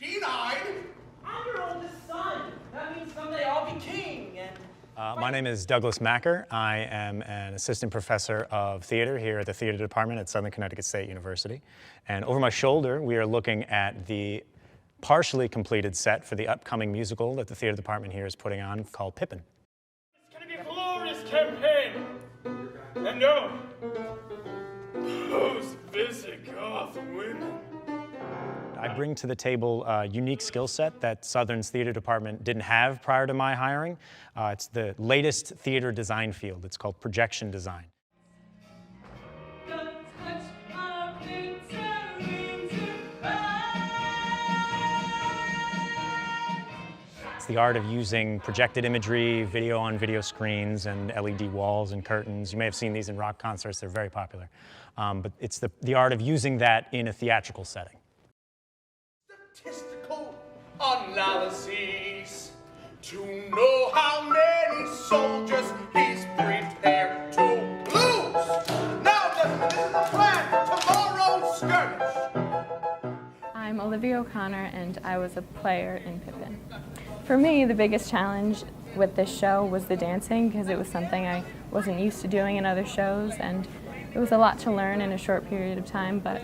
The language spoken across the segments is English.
Denied? I'm your oldest son. That means someday I'll be king. And my name is Douglas Macur. I am an assistant professor of theater here at the theater department at Southern Connecticut State University. And over my shoulder, we are looking at the partially completed set for the upcoming musical that the theater department here is putting on called Pippin. It's going to be a glorious campaign. And no, those Visigoth women. I bring to the table a unique skill set that Southern's theater department didn't have prior to my hiring. It's the latest theater design field. It's called projection design. It's the art of using projected imagery, video on video screens, and LED walls and curtains. You may have seen these in rock concerts. They're very popular. But it's the art of using that in a theatrical setting. Statistical analyses to know how many soldiers he's prepared to lose. Now, gentlemen, this is the plan for tomorrow's skirmish. I'm Olivia O'Connor, and I was a player in Pippin. For me, the biggest challenge with this show was the dancing, because it was something I wasn't used to doing in other shows, and it was a lot to learn in a short period of time, but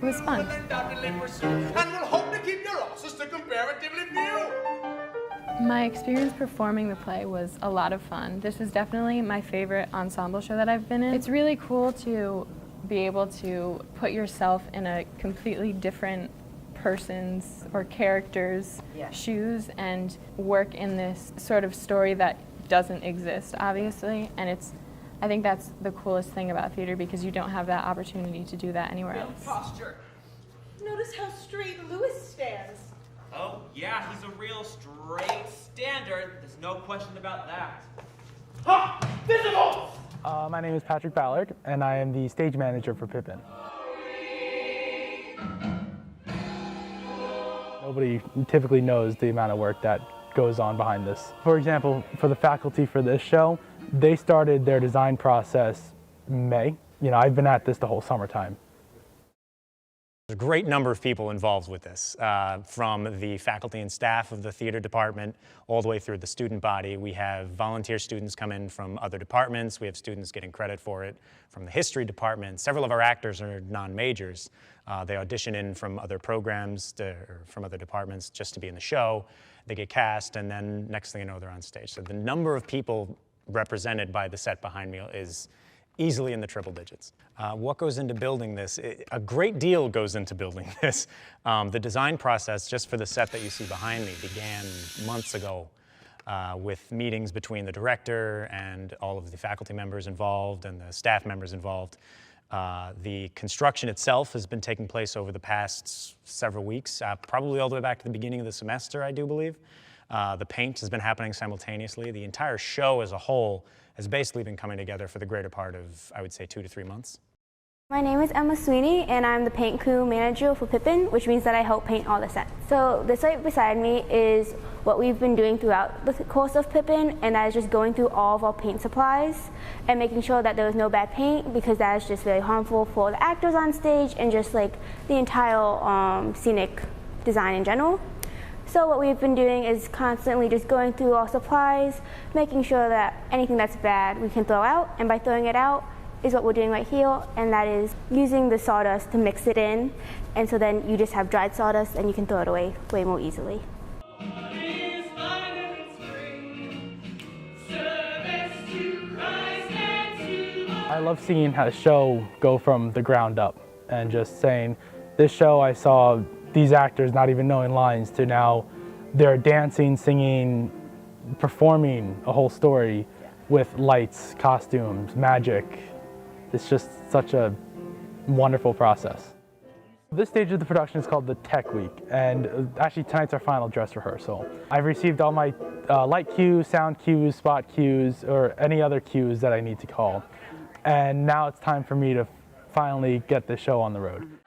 it was fun. And we'll hope to keep your losses to comparatively few. My experience performing the play was a lot of fun. This is definitely my favorite ensemble show that I've been in. It's really cool to be able to put yourself in a completely different person's or character's shoes and work in this sort of story that doesn't exist, obviously, and I think that's the coolest thing about theater, because you don't have that opportunity to do that anywhere else. Posture. Notice how straight Louis stands. oh yeah, he's a real straight stander. There's no question about that. Ha! Visible! My name is Patrick Ballard, and I am the stage manager for Pippin. Nobody typically knows the amount of work that goes on behind this. For example, for the faculty for this show, they started their design process May. You know, I've been at this the whole summertime. There's a great number of people involved with this, from the faculty and staff of the theater department all the way through the student body. We have volunteer students come in from other departments. We have students getting credit for it from the history department. Several of our actors are non-majors. They audition in from other programs or from other departments just to be in the show. They get cast, and then next thing you know, they're on stage. So the number of people represented by the set behind me is easily in the triple digits. What goes into building this? A great deal goes into building this. The design process, just for the set that you see behind me, began months ago with meetings between the director and all of the faculty members involved and the staff members involved. The construction itself has been taking place over the past several weeks, probably all the way back to the beginning of the semester, I do believe. The paint has been happening simultaneously. The entire show as a whole has basically been coming together for the greater part of, I would say, 2 to 3 months. My name is Emma Sweeney, and I'm the paint crew manager for Pippin, which means that I help paint all the sets. So this right beside me is what we've been doing throughout the course of Pippin, and that is just going through all of our paint supplies and making sure that there is no bad paint, because that is just very harmful for the actors on stage and just like the entire scenic design in general. So what we've been doing is constantly just going through our supplies, making sure that anything that's bad we can throw out, and by throwing it out is what we're doing right here, and that is using the sawdust to mix it in, and so then you just have dried sawdust and you can throw it away way more easily. I love seeing a show go from the ground up and just saying, this show I saw these actors not even knowing lines to now they're dancing, singing, performing a whole story with lights, costumes, magic. It's just such a wonderful process. This stage of the production is called the Tech Week, and actually tonight's our final dress rehearsal. I've received all my light cues, sound cues, spot cues, or any other cues that I need to call. And now it's time for me to finally get the show on the road.